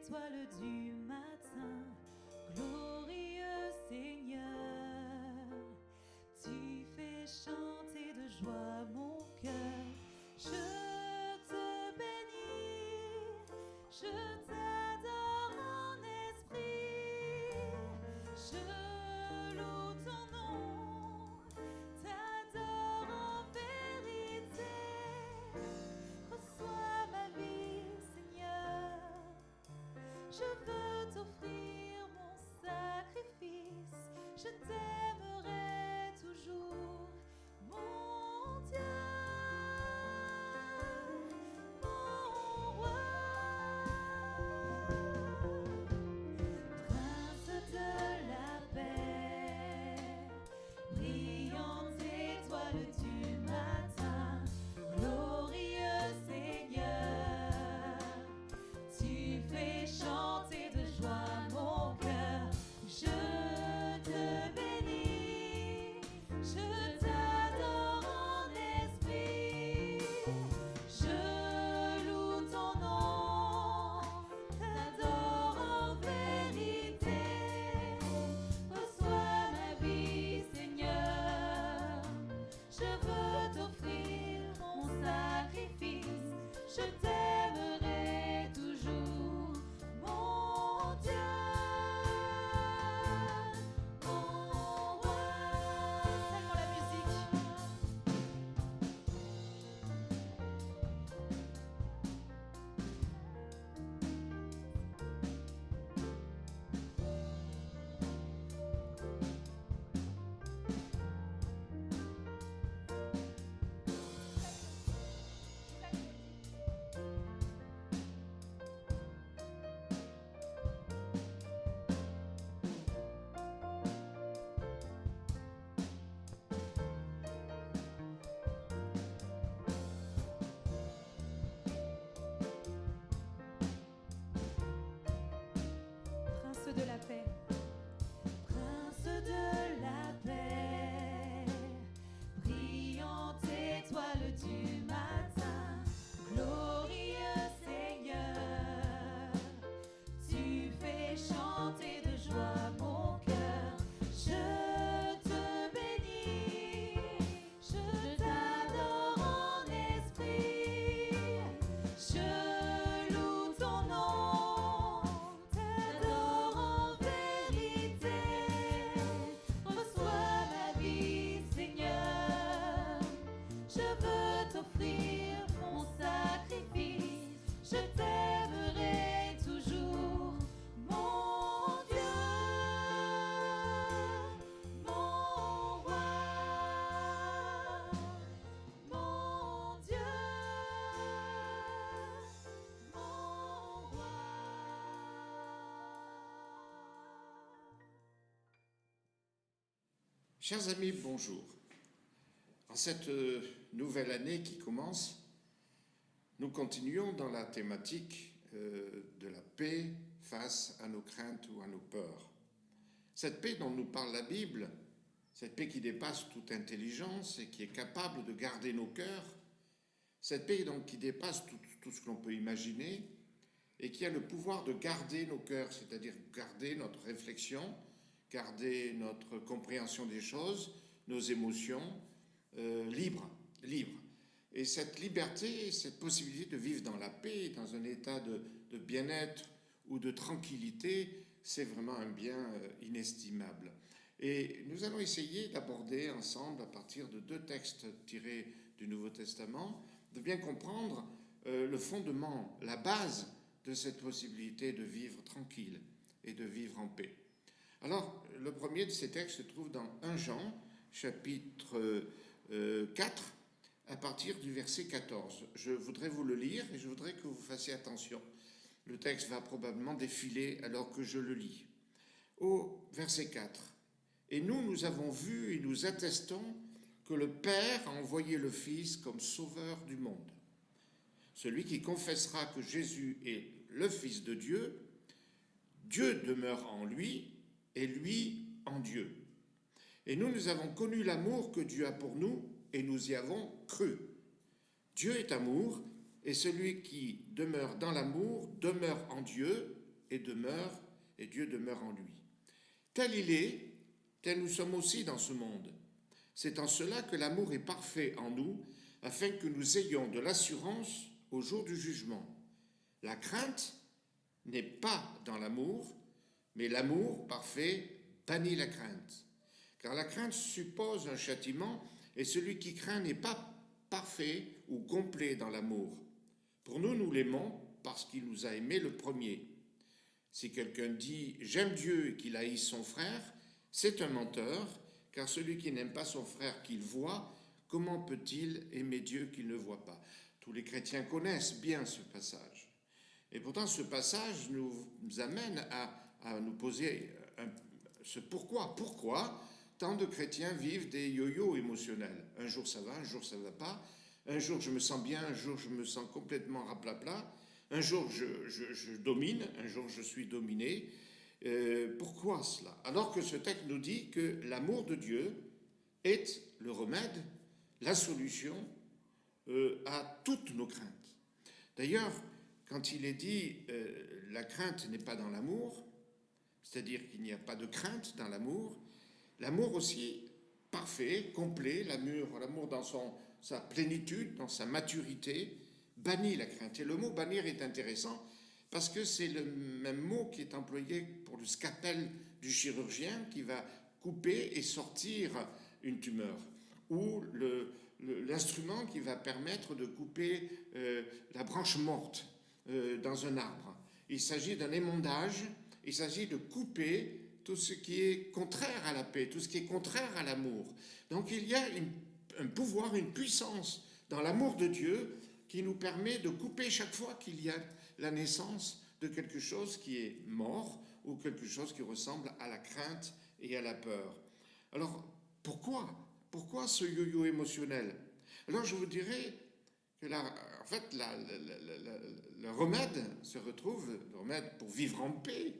étoiles du matin, glorieux Seigneur, tu fais chanter de joie mon cœur. Je te bénis, je t'adore en esprit, je loue ton nom, t'adore en vérité. Reçois ma vie, Seigneur, je veux t'offrir mon sacrifice, je t'aimerai toujours, mon Dieu, mon roi. Prince de la paix, brillante étoile du matin, glorieux Seigneur, tu fais chanter de joie mon cœur. Je te bénis, je t'adore en esprit, je loue ton nom, t'adore en vérité. Reçois ma vie, Seigneur, je veux t'offrir mon sacrifice, je t'aimerai toujours, mon Dieu, mon roi. Tellement la musique. Prince de la paix. Prince de la paix, brillante étoile du matin, glorieux Seigneur, tu fais chanter de joie mon cœur. Je te bénis, je t'adore en esprit, je loue ton nom, t'adore en vérité. Reçois ma vie, Seigneur, je veux t'offrir mon sacrifice, je t'aimerai toujours, mon Dieu, mon roi, mon Dieu, mon roi. Chers amis, bonjour. En cette nouvelle année qui commence, nous continuons dans la thématique de la paix face à nos craintes ou à nos peurs. Cette paix dont nous parle la Bible, cette paix qui dépasse toute intelligence et qui est capable de garder nos cœurs, cette paix donc qui dépasse tout ce que l'on peut imaginer et qui a le pouvoir de garder nos cœurs, c'est-à-dire garder notre réflexion, garder notre compréhension des choses, nos émotions, libres. Et cette liberté, cette possibilité de vivre dans la paix, dans un état de bien-être ou de tranquillité, c'est vraiment un bien inestimable. Et nous allons essayer d'aborder ensemble, à partir de 2 textes tirés du Nouveau Testament, de bien comprendre le fondement, la base de cette possibilité de vivre tranquille et de vivre en paix. Alors, le premier de ces textes se trouve dans 1 Jean, chapitre 4, à partir du verset 14. Je voudrais vous le lire et je voudrais que vous fassiez attention. Le texte va probablement défiler alors que je le lis. Au verset 4. « Et nous avons vu et nous attestons que le Père a envoyé le Fils comme sauveur du monde. Celui qui confessera que Jésus est le Fils de Dieu, Dieu demeure en lui et lui en Dieu. Et nous avons connu l'amour que Dieu a pour nous et nous y avons cru. Dieu est amour, et celui qui demeure dans l'amour demeure en Dieu et demeure, et Dieu demeure en lui. Tel il est, tel nous sommes aussi dans ce monde. C'est en cela que l'amour est parfait en nous, afin que nous ayons de l'assurance au jour du jugement. La crainte n'est pas dans l'amour, mais l'amour parfait bannit la crainte. Car la crainte suppose un châtiment, et celui qui craint n'est pas parfait ou complet dans l'amour. Pour nous, nous l'aimons parce qu'il nous a aimés le premier. Si quelqu'un dit « j'aime Dieu » et qu'il haït son frère, c'est un menteur, car celui qui n'aime pas son frère qu'il voit, comment peut-il aimer Dieu qu'il ne voit pas? Tous les chrétiens connaissent bien ce passage. Et pourtant, ce passage nous amène à nous poser ce pourquoi. Pourquoi tant de chrétiens vivent des yo-yo émotionnels? Un jour ça va, un jour ça ne va pas. Un jour je me sens bien, un jour je me sens complètement raplapla. Un jour je domine, un jour je suis dominé. Pourquoi cela? Alors que ce texte nous dit que l'amour de Dieu est le remède, la solution à toutes nos craintes. D'ailleurs, quand il est dit la crainte n'est pas dans l'amour, c'est-à-dire qu'il n'y a pas de crainte dans l'amour, l'amour aussi parfait, complet, l'amour dans sa plénitude, dans sa maturité, bannit la crainte. Et le mot bannir est intéressant parce que c'est le même mot qui est employé pour le scalpel du chirurgien qui va couper et sortir une tumeur, ou l'instrument qui va permettre de couper la branche morte dans un arbre. Il s'agit d'un émondage, il s'agit de couper tout ce qui est contraire à la paix, tout ce qui est contraire à l'amour. Donc il y a un pouvoir, une puissance dans l'amour de Dieu qui nous permet de couper chaque fois qu'il y a la naissance de quelque chose qui est mort ou quelque chose qui ressemble à la crainte et à la peur. Alors, pourquoi ce yo-yo émotionnel? Alors, je vous dirais que en fait, le remède se retrouve, le remède pour vivre en paix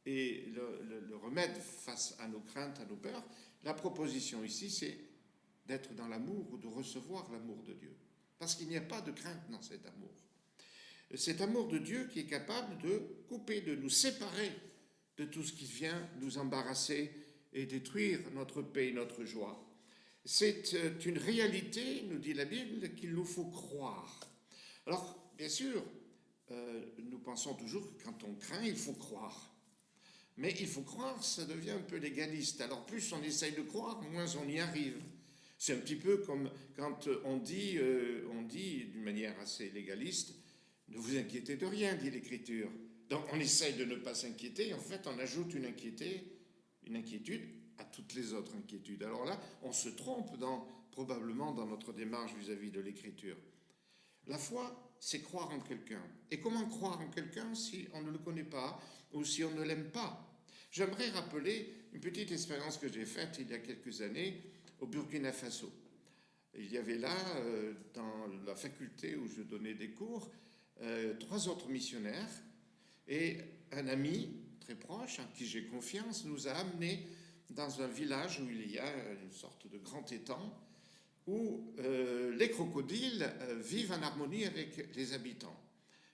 et le remède face à nos craintes, à nos peurs. La proposition ici, c'est d'être dans l'amour ou de recevoir l'amour de Dieu. Parce qu'il n'y a pas de crainte dans cet amour. Cet amour de Dieu qui est capable de couper, de nous séparer de tout ce qui vient nous embarrasser et détruire notre paix, notre joie. C'est une réalité, nous dit la Bible, qu'il nous faut croire. Alors, bien sûr, nous pensons toujours que quand on craint, il faut croire. Mais il faut croire, ça devient un peu légaliste. Alors, plus on essaye de croire, moins on y arrive. C'est un petit peu comme quand on dit d'une manière assez légaliste, ne vous inquiétez de rien, dit l'Écriture. Donc on essaye de ne pas s'inquiéter, en fait on ajoute une inquiétude à toutes les autres inquiétudes. Alors là, on se trompe probablement dans notre démarche vis-à-vis de l'Écriture. La foi, c'est croire en quelqu'un. Et comment croire en quelqu'un si on ne le connaît pas ou si on ne l'aime pas? J'aimerais rappeler une petite expérience que j'ai faite il y a quelques années au Burkina Faso. Il y avait là, dans la faculté où je donnais des cours, 3 autres missionnaires et un ami très proche, en qui j'ai confiance, nous a amenés dans un village où il y a une sorte de grand étang où les crocodiles vivent en harmonie avec les habitants.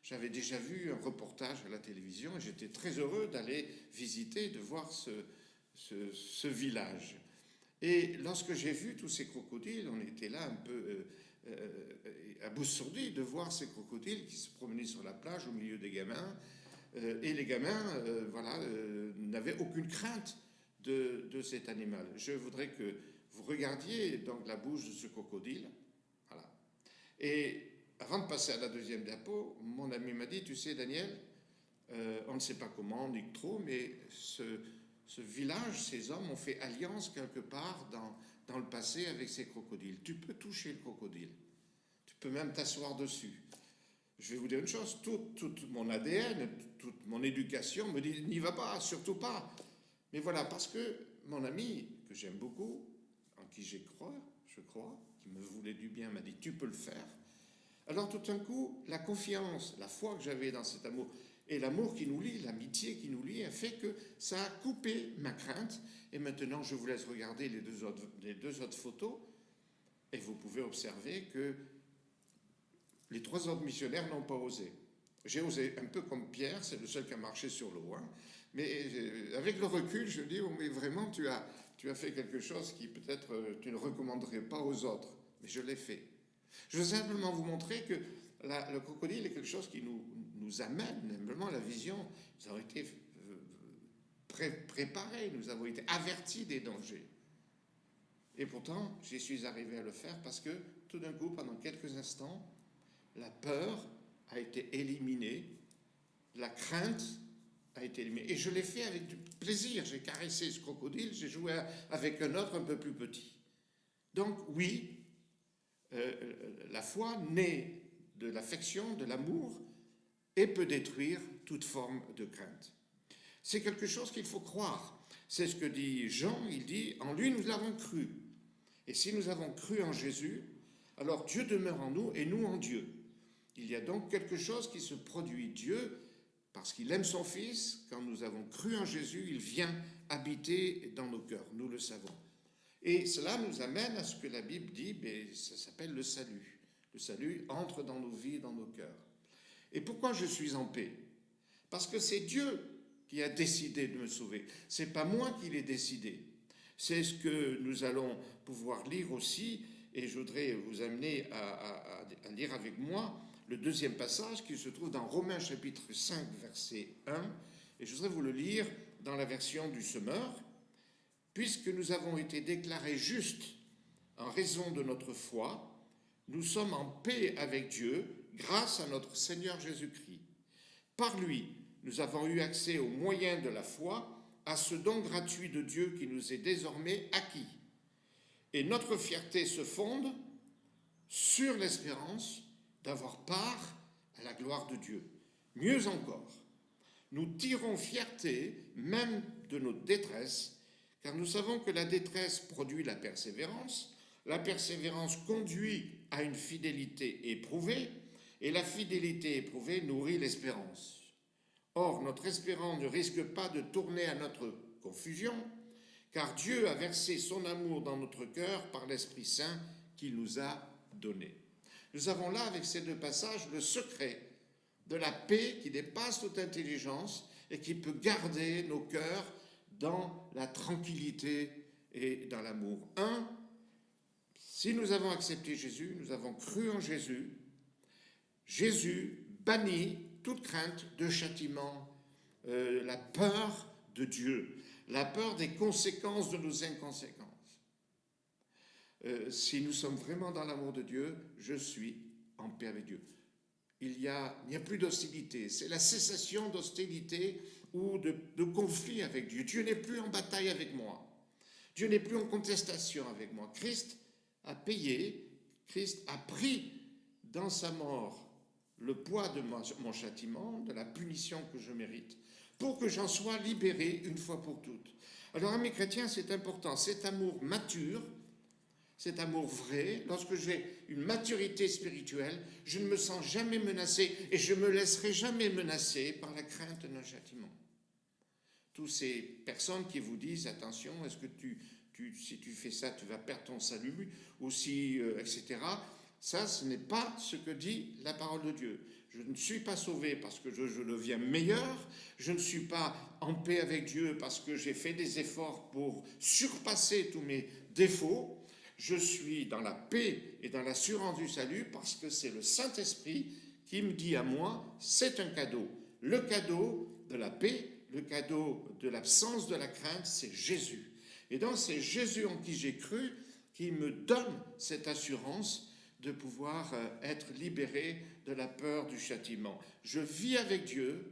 J'avais déjà vu un reportage à la télévision et j'étais très heureux d'aller visiter, de voir ce village. Et lorsque j'ai vu tous ces crocodiles, on était là un peu abasourdis de voir ces crocodiles qui se promenaient sur la plage au milieu des gamins. Et les gamins n'avaient aucune crainte de cet animal. Je voudrais que vous regardiez donc la bouche de ce crocodile. Voilà. Et avant de passer à la deuxième diapo, mon ami m'a dit, tu sais Daniel, on ne sait pas comment, ni trop, mais ce village, ces hommes ont fait alliance quelque part dans le passé avec ces crocodiles. Tu peux toucher le crocodile. Tu peux même t'asseoir dessus. Je vais vous dire une chose, tout mon ADN, toute mon éducation me dit, n'y va pas, surtout pas. Mais voilà, parce que mon ami, que j'aime beaucoup, en qui je crois, qui me voulait du bien, m'a dit, tu peux le faire. Alors tout d'un coup, la confiance, la foi que j'avais dans cet amour, et l'amour qui nous lie, l'amitié qui nous lie, a fait que ça a coupé ma crainte. Et maintenant, je vous laisse regarder les deux autres photos. Et vous pouvez observer que les 3 autres missionnaires n'ont pas osé. J'ai osé, un peu comme Pierre, c'est le seul qui a marché sur l'eau. Hein. Mais avec le recul, je me dis, oh, mais vraiment, tu as fait quelque chose qui peut-être tu ne recommanderais pas aux autres. Mais je l'ai fait. Je veux simplement vous montrer que le crocodile est quelque chose qui nous amène, simplement la vision. Nous avons été préparés, nous avons été avertis des dangers. Et pourtant, j'y suis arrivé à le faire parce que tout d'un coup, pendant quelques instants, la peur a été éliminée, la crainte a été éliminée. Et je l'ai fait avec du plaisir. J'ai caressé ce crocodile, j'ai joué avec un autre un peu plus petit. Donc oui, la foi naît de l'affection, de l'amour, et peut détruire toute forme de crainte. C'est quelque chose qu'il faut croire. C'est ce que dit Jean, il dit « En lui nous l'avons cru ». Et si nous avons cru en Jésus, alors Dieu demeure en nous et nous en Dieu. Il y a donc quelque chose qui se produit. Dieu, parce qu'il aime son Fils, quand nous avons cru en Jésus, il vient habiter dans nos cœurs, nous le savons. Et cela nous amène à ce que la Bible dit, ça s'appelle le salut. Le salut entre dans nos vies, dans nos cœurs. Et pourquoi je suis en paix? Parce que c'est Dieu qui a décidé de me sauver. Ce n'est pas moi qui l'ai décidé. C'est ce que nous allons pouvoir lire aussi, et je voudrais vous amener à lire avec moi le deuxième passage qui se trouve dans Romains chapitre 5, verset 1, et je voudrais vous le lire dans la version du Semeur. Puisque nous avons été déclarés justes en raison de notre foi, nous sommes en paix avec Dieu grâce à notre Seigneur Jésus-Christ. Par lui, nous avons eu accès au moyen de la foi à ce don gratuit de Dieu qui nous est désormais acquis. Et notre fierté se fonde sur l'espérance d'avoir part à la gloire de Dieu. Mieux encore, nous tirons fierté même de notre détresse, car nous savons que la détresse produit la persévérance conduit à une fidélité éprouvée, et la fidélité éprouvée nourrit l'espérance. Or, notre espérance ne risque pas de tourner à notre confusion, car Dieu a versé son amour dans notre cœur par l'Esprit Saint qu'il nous a donné. Nous avons là, avec ces deux passages, le secret de la paix qui dépasse toute intelligence et qui peut garder nos cœurs dans la tranquillité et dans l'amour. Si nous avons accepté Jésus, nous avons cru en Jésus, Jésus bannit toute crainte de châtiment, la peur de Dieu, la peur des conséquences de nos inconséquences. Si nous sommes vraiment dans l'amour de Dieu, je suis en paix avec Dieu. Il n'y a plus d'hostilité, c'est la cessation d'hostilité ou de conflit avec Dieu. Dieu n'est plus en bataille avec moi. Dieu n'est plus en contestation avec moi. Christ a payé, Christ a pris dans sa mort le poids de mon châtiment, de la punition que je mérite, pour que j'en sois libéré une fois pour toutes. Alors, amis chrétiens, c'est important. Cet amour mature, cet amour vrai, lorsque j'ai une maturité spirituelle, je ne me sens jamais menacé et je ne me laisserai jamais menacer par la crainte d'un châtiment. Toutes ces personnes qui vous disent, attention, est-ce que si tu fais ça, tu vas perdre ton salut, ou si, etc., ça, ce n'est pas ce que dit la parole de Dieu. Je ne suis pas sauvé parce que je deviens meilleur, je ne suis pas en paix avec Dieu parce que j'ai fait des efforts pour surpasser tous mes défauts. Je suis dans la paix et dans l'assurance du salut parce que c'est le Saint-Esprit qui me dit à moi, c'est un cadeau. Le cadeau de la paix, le cadeau de l'absence de la crainte, c'est Jésus. Et donc c'est Jésus en qui j'ai cru qui me donne cette assurance de pouvoir être libéré de la peur du châtiment. Je vis avec Dieu,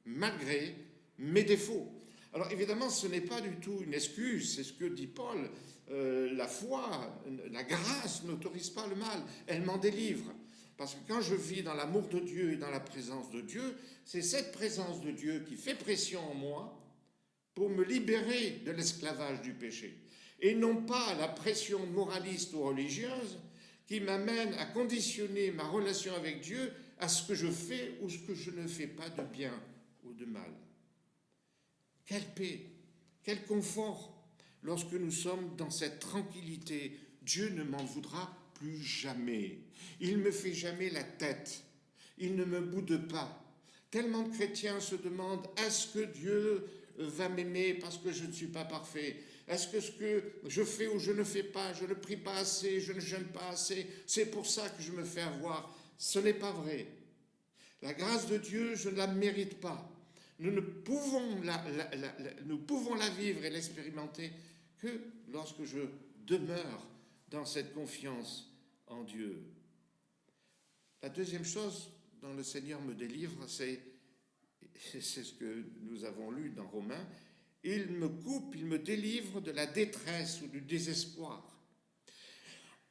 malgré mes défauts. Alors évidemment, ce n'est pas du tout une excuse, c'est ce que dit Paul. La foi, la grâce n'autorise pas le mal, elle m'en délivre. Parce que quand je vis dans l'amour de Dieu et dans la présence de Dieu, c'est cette présence de Dieu qui fait pression en moi pour me libérer de l'esclavage du péché. Et non pas la pression moraliste ou religieuse qui m'amène à conditionner ma relation avec Dieu à ce que je fais ou ce que je ne fais pas de bien ou de mal. Quelle paix, quel confort lorsque nous sommes dans cette tranquillité. Dieu ne m'en voudra plus jamais. Il ne me fait jamais la tête. il ne me boude pas. Tellement de chrétiens se demandent, est-ce que Dieu va m'aimer parce que je ne suis pas parfait? Est-ce que ce que je fais ou je ne fais pas, je ne prie pas assez, je ne jeûne pas assez, c'est pour ça que je me fais avoir? Ce n'est pas vrai. La grâce de Dieu, je ne la mérite pas. Nous pouvons la vivre et l'expérimenter que lorsque je demeure dans cette confiance en Dieu. La deuxième chose dont le Seigneur me délivre, c'est ce que nous avons lu dans Romains, il me coupe, il me délivre de la détresse ou du désespoir.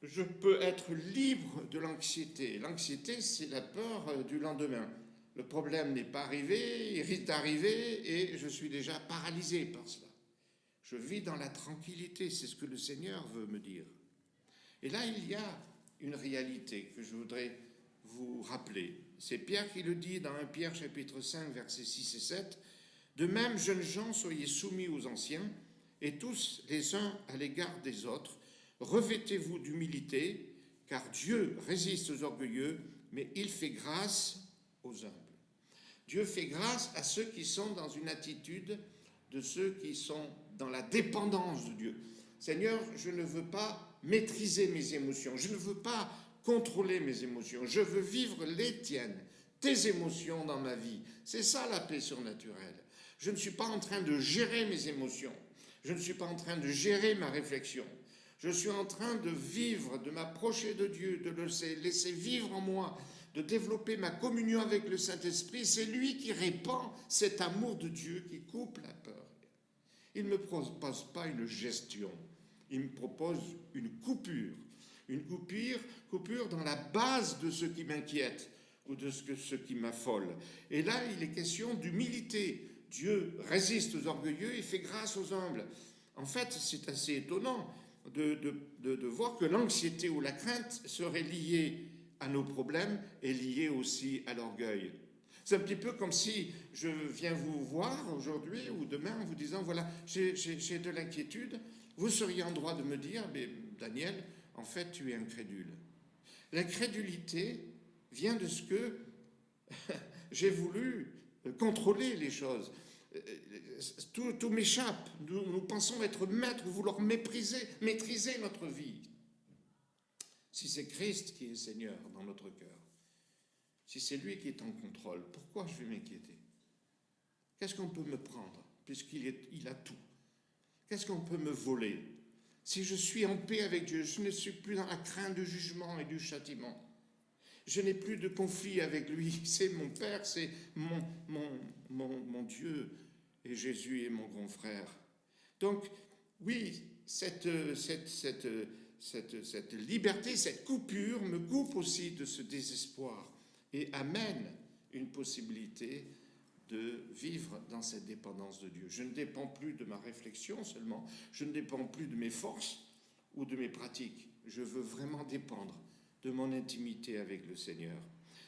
Je peux être libre de l'anxiété. L'anxiété, c'est la peur du lendemain. Le problème n'est pas arrivé, il risque d'arriver et je suis déjà paralysé par cela. Je vis dans la tranquillité, c'est ce que le Seigneur veut me dire. Et là, il y a une réalité que je voudrais vous rappeler. C'est Pierre qui le dit dans 1 Pierre chapitre 5, versets 6 et 7. De même, jeunes gens, soyez soumis aux anciens, et tous les uns à l'égard des autres. Revêtez-vous d'humilité, car Dieu résiste aux orgueilleux, mais il fait grâce aux humbles. Dieu fait grâce à ceux qui sont dans une attitude de ceux qui sont dans la dépendance de Dieu. Seigneur, je ne veux pas maîtriser mes émotions, je ne veux pas contrôler mes émotions, je veux vivre les tiennes, tes émotions dans ma vie. C'est ça la paix surnaturelle. Je ne suis pas en train de gérer mes émotions, je ne suis pas en train de gérer ma réflexion. Je suis en train de vivre, de m'approcher de Dieu, de le laisser vivre en moi, de développer ma communion avec le Saint-Esprit. C'est lui qui répand cet amour de Dieu qui coupe la peur. Il ne me propose pas une gestion, il me propose une coupure dans la base de ce qui m'inquiète ou de ce qui m'affole. Et là, il est question d'humilité. Dieu résiste aux orgueilleux et fait grâce aux humbles. En fait, c'est assez étonnant de voir que l'anxiété ou la crainte serait liée à nos problèmes et liée aussi à l'orgueil. C'est un petit peu comme si je viens vous voir aujourd'hui ou demain en vous disant, voilà, j'ai de l'inquiétude. Vous seriez en droit de me dire, mais Daniel, en fait, tu es incrédule. L'incrédulité vient de ce que j'ai voulu contrôler les choses. Tout m'échappe. Nous pensons être maîtres, vouloir maîtriser notre vie. Si c'est Christ qui est Seigneur dans notre cœur, si c'est lui qui est en contrôle, pourquoi je vais m'inquiéter? Qu'est-ce qu'on peut me prendre, puisqu'il a tout? Qu'est-ce qu'on peut me voler? Si je suis en paix avec Dieu, je ne suis plus dans la crainte du jugement et du châtiment. Je n'ai plus de conflit avec lui. C'est mon Père, c'est mon Dieu. Et Jésus est mon grand frère. Donc, oui, cette liberté, cette coupure me coupe aussi de ce désespoir et amène une possibilité de vivre dans cette dépendance de Dieu. Je ne dépends plus de ma réflexion seulement, je ne dépends plus de mes forces ou de mes pratiques. Je veux vraiment dépendre de mon intimité avec le Seigneur.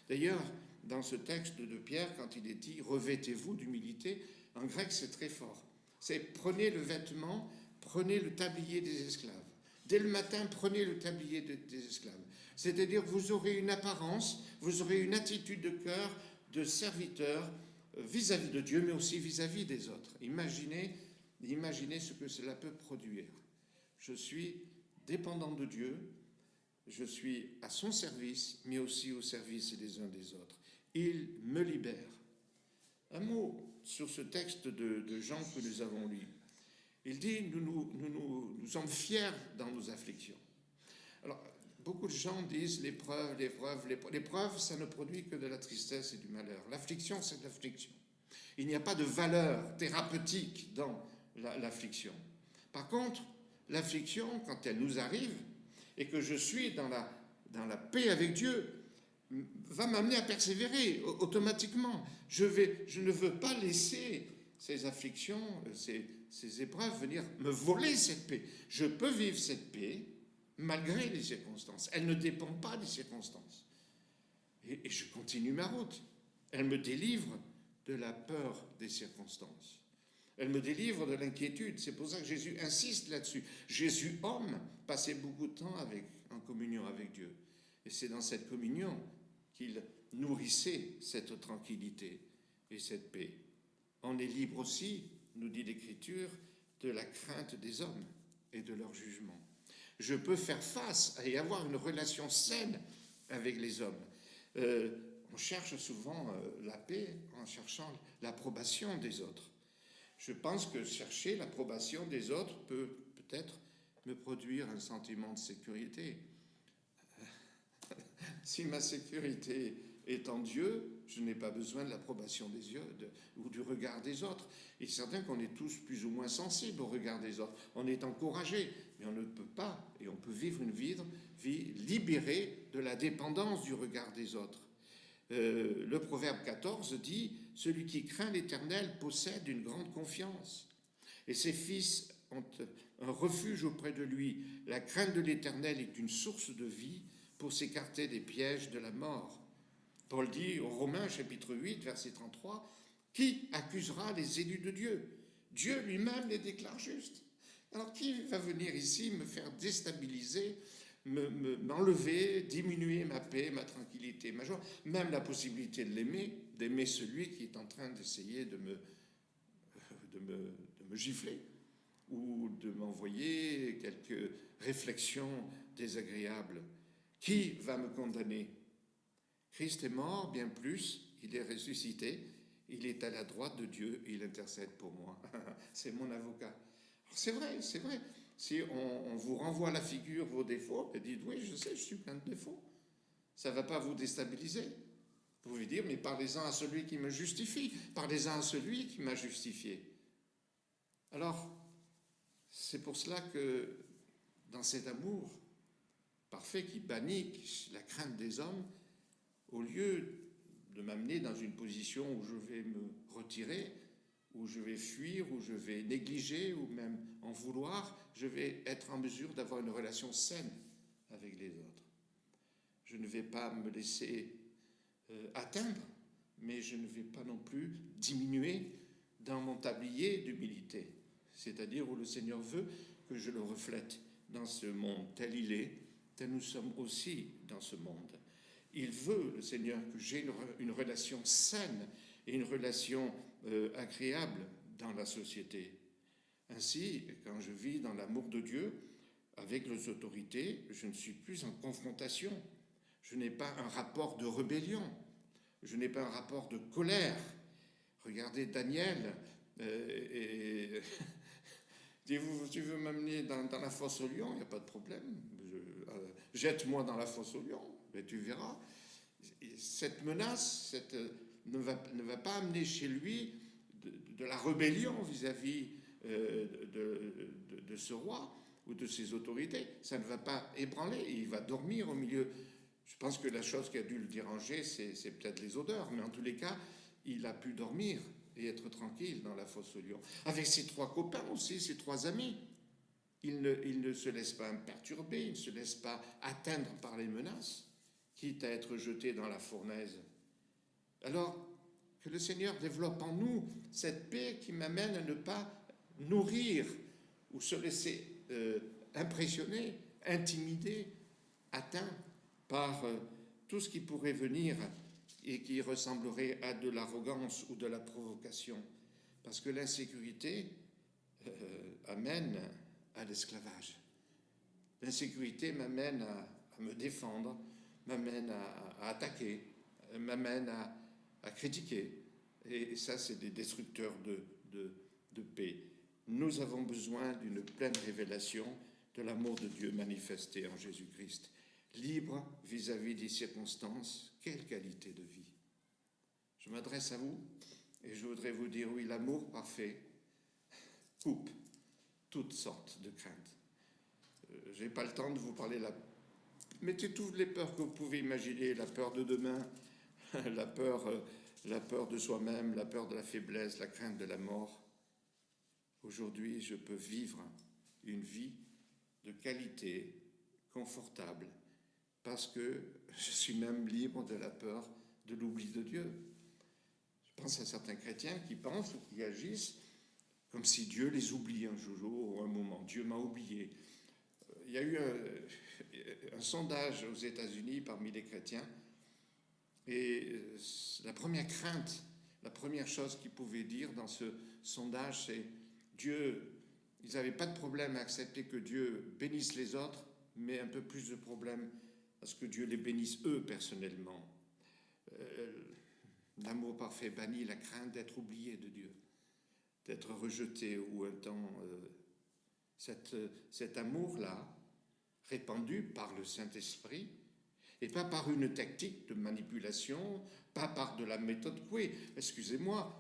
D'ailleurs, dans ce texte de Pierre, quand il est dit « revêtez-vous d'humilité », en grec c'est très fort. C'est « prenez le vêtement, prenez le tablier des esclaves ». Dès le matin, prenez le tablier des esclaves. C'est-à-dire vous aurez une apparence, vous aurez une attitude de cœur de serviteur vis-à-vis de Dieu, mais aussi vis-à-vis des autres. Imaginez ce que cela peut produire. Je suis dépendant de Dieu, je suis à son service, mais aussi au service des uns des autres. Il me libère. Un mot sur ce texte de Jean que nous avons lu. Il dit, nous sommes fiers dans nos afflictions. Alors, beaucoup de gens disent l'épreuve, ça ne produit que de la tristesse et du malheur. L'affliction, c'est de l'affliction. Il n'y a pas de valeur thérapeutique dans l'affliction. Par contre, l'affliction, quand elle nous arrive, et que je suis dans la paix avec Dieu, va m'amener à persévérer automatiquement. Je ne veux pas laisser ces afflictions, ces épreuves venir me voler cette paix. Je peux vivre cette paix malgré les circonstances. Elle ne dépend pas des circonstances. Et je continue ma route. Elle me délivre de la peur des circonstances. Elle me délivre de l'inquiétude. C'est pour ça que Jésus insiste là-dessus. Jésus, homme, passait beaucoup de temps en communion avec Dieu. Et c'est dans cette communion qu'il nourrissez cette tranquillité et cette paix. On est libre aussi, nous dit l'Écriture, de la crainte des hommes et de leur jugement. Je peux faire face et avoir une relation saine avec les hommes. On cherche souvent la paix en cherchant l'approbation des autres. Je pense que chercher l'approbation des autres peut peut-être me produire un sentiment de sécurité. Si ma sécurité est en Dieu, je n'ai pas besoin de l'approbation des yeux ou du regard des autres. Il est certain qu'on est tous plus ou moins sensibles au regard des autres. On est encouragé, mais on ne peut pas, et on peut vivre une vie libérée de la dépendance du regard des autres. Le proverbe 14 dit « Celui qui craint l'Éternel possède une grande confiance, et ses fils ont un refuge auprès de lui. La crainte de l'Éternel est une source de vie pour s'écarter des pièges de la mort. » Paul dit aux Romains, chapitre 8, verset 33, « Qui accusera les élus de Dieu ? Dieu lui-même les déclare justes. » Alors qui va venir ici me faire déstabiliser, m'enlever, diminuer ma paix, ma tranquillité, ma joie, même la possibilité de l'aimer, d'aimer celui qui est en train d'essayer de me gifler ou de m'envoyer quelques réflexions désagréables. Qui va me condamner ? Christ est mort, bien plus, il est ressuscité, il est à la droite de Dieu et il intercède pour moi. C'est mon avocat. Alors c'est vrai. Si on vous renvoie à la figure vos défauts, et dites oui, je sais, je suis plein de défauts. Ça ne va pas vous déstabiliser. Vous pouvez dire, mais parlez-en à celui qui me justifie, parlez-en à celui qui m'a justifié. Alors, c'est pour cela que dans cet amour parfait qui bannit la crainte des hommes, au lieu de m'amener dans une position où je vais me retirer, où je vais fuir, où je vais négliger, ou même en vouloir, je vais être en mesure d'avoir une relation saine avec les autres. Je ne vais pas me laisser atteindre, mais je ne vais pas non plus diminuer dans mon tablier d'humilité, c'est-à-dire où le Seigneur veut que je le reflète dans ce monde tel il est, tel nous sommes aussi dans ce monde. Il veut, le Seigneur, que j'ai une relation saine et une relation agréable dans la société. Ainsi, quand je vis dans l'amour de Dieu, avec les autorités, je ne suis plus en confrontation. Je n'ai pas un rapport de rébellion. Je n'ai pas un rapport de colère. Regardez Daniel. Tu veux m'amener dans la fosse au lion, il n'y a pas de problème. Jette-moi dans la fosse au lion, mais tu verras. Cette menace ne va pas amener chez lui de la rébellion vis-à-vis de ce roi ou de ses autorités. Ça ne va pas ébranler, il va dormir au milieu. Je pense que la chose qui a dû le déranger, c'est peut-être les odeurs, mais en tous les cas, il a pu dormir et être tranquille dans la fosse au lion. Avec ses 3 copains aussi, ses 3 amis. Il ne se laisse pas perturber, il ne se laisse pas atteindre par les menaces, quitte à être jeté dans la fournaise. Alors, que le Seigneur développe en nous cette paix qui m'amène à ne pas nourrir ou se laisser impressionner, intimider, atteint par tout ce qui pourrait venir et qui ressemblerait à de l'arrogance ou de la provocation. Parce que l'insécurité amène à l'esclavage. L'insécurité m'amène à me défendre, m'amène à attaquer, m'amène à critiquer. Et ça, c'est des destructeurs de paix. Nous avons besoin d'une pleine révélation de l'amour de Dieu manifesté en Jésus-Christ. Libre vis-à-vis des circonstances, quelle qualité de vie. Je m'adresse à vous et je voudrais vous dire, oui, l'amour parfait coupe toutes sortes de craintes. Je n'ai pas le temps de vous parler mettez toutes les peurs que vous pouvez imaginer, la peur de demain, la peur de soi-même, la peur de la faiblesse, la crainte de la mort. Aujourd'hui, je peux vivre une vie de qualité, confortable, parce que je suis même libre de la peur de l'oubli de Dieu. Je pense à certains chrétiens qui pensent ou qui agissent comme si Dieu les oublie un jour ou un moment. Dieu m'a oublié. Il y a eu un sondage aux États-Unis parmi les chrétiens, Et la première crainte, la première chose qu'ils pouvaient dire dans ce sondage, c'est Dieu, ils n'avaient pas de problème à accepter que Dieu bénisse les autres, mais un peu plus de problème à ce que Dieu les bénisse eux personnellement. L'amour parfait bannit la crainte d'être oublié de Dieu, d'être rejeté, ou un temps cet amour-là, répandu par le Saint-Esprit, et pas par une tactique de manipulation, pas par de la méthode Coué. Excusez-moi,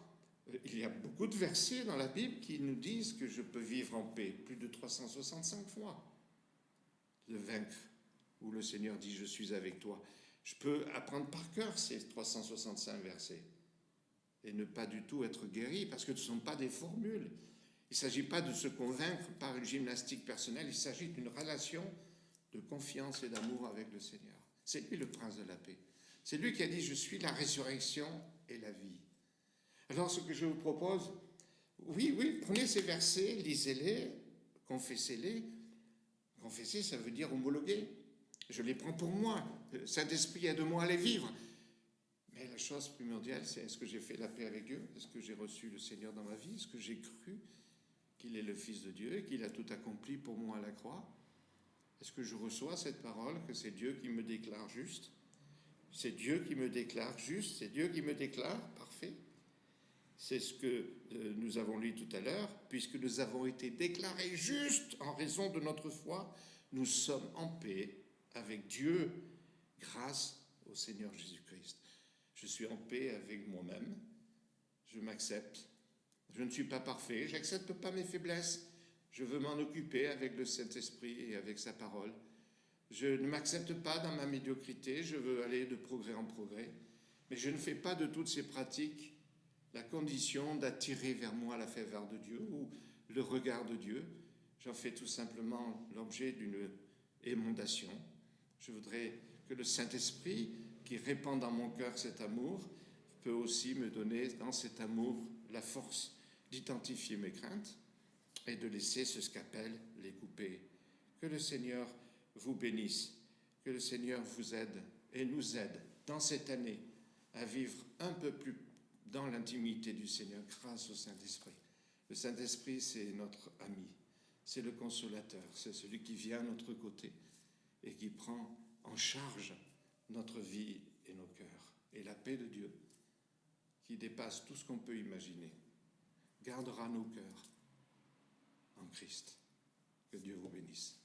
il y a beaucoup de versets dans la Bible qui nous disent que je peux vivre en paix, plus de 365 fois, de vaincre, où le Seigneur dit « Je suis avec toi ». Je peux apprendre par cœur ces 365 versets et ne pas du tout être guéri, parce que ce ne sont pas des formules. Il ne s'agit pas de se convaincre par une gymnastique personnelle, il s'agit d'une relation de confiance et d'amour avec le Seigneur. C'est lui le prince de la paix. C'est lui qui a dit « Je suis la résurrection et la vie ». Alors ce que je vous propose, oui, prenez ces versets, lisez-les, confessez-les. Confesser, ça veut dire homologuer. Je les prends pour moi. Le Saint-Esprit aide-moi à les vivre. Mais la chose primordiale, c'est est-ce que j'ai fait la paix avec Dieu? Est-ce que j'ai reçu le Seigneur dans ma vie? Est-ce que j'ai cru qu'il est le Fils de Dieu et qu'il a tout accompli pour moi à la croix? Est-ce que je reçois cette parole, que c'est Dieu qui me déclare juste? C'est Dieu qui me déclare juste, c'est Dieu qui me déclare parfait. C'est ce que nous avons lu tout à l'heure. Puisque nous avons été déclarés justes en raison de notre foi, nous sommes en paix avec Dieu grâce au Seigneur Jésus-Christ. Je suis en paix avec moi-même, je m'accepte. Je ne suis pas parfait, je n'accepte pas mes faiblesses. Je veux m'en occuper avec le Saint-Esprit et avec sa parole. Je ne m'accepte pas dans ma médiocrité, je veux aller de progrès en progrès. Mais je ne fais pas de toutes ces pratiques la condition d'attirer vers moi la faveur de Dieu ou le regard de Dieu. J'en fais tout simplement l'objet d'une émondation. Je voudrais que le Saint-Esprit, qui répand dans mon cœur cet amour, peut aussi me donner dans cet amour la force d'identifier mes craintes et de laisser ce scapel les couper. Que le Seigneur vous bénisse, que le Seigneur vous aide et nous aide dans cette année à vivre un peu plus dans l'intimité du Seigneur grâce au Saint-Esprit. Le Saint-Esprit, c'est notre ami, c'est le consolateur, c'est celui qui vient à notre côté et qui prend en charge notre vie et nos cœurs. Et la paix de Dieu, qui dépasse tout ce qu'on peut imaginer, gardera nos cœurs en Christ. Que Dieu vous bénisse.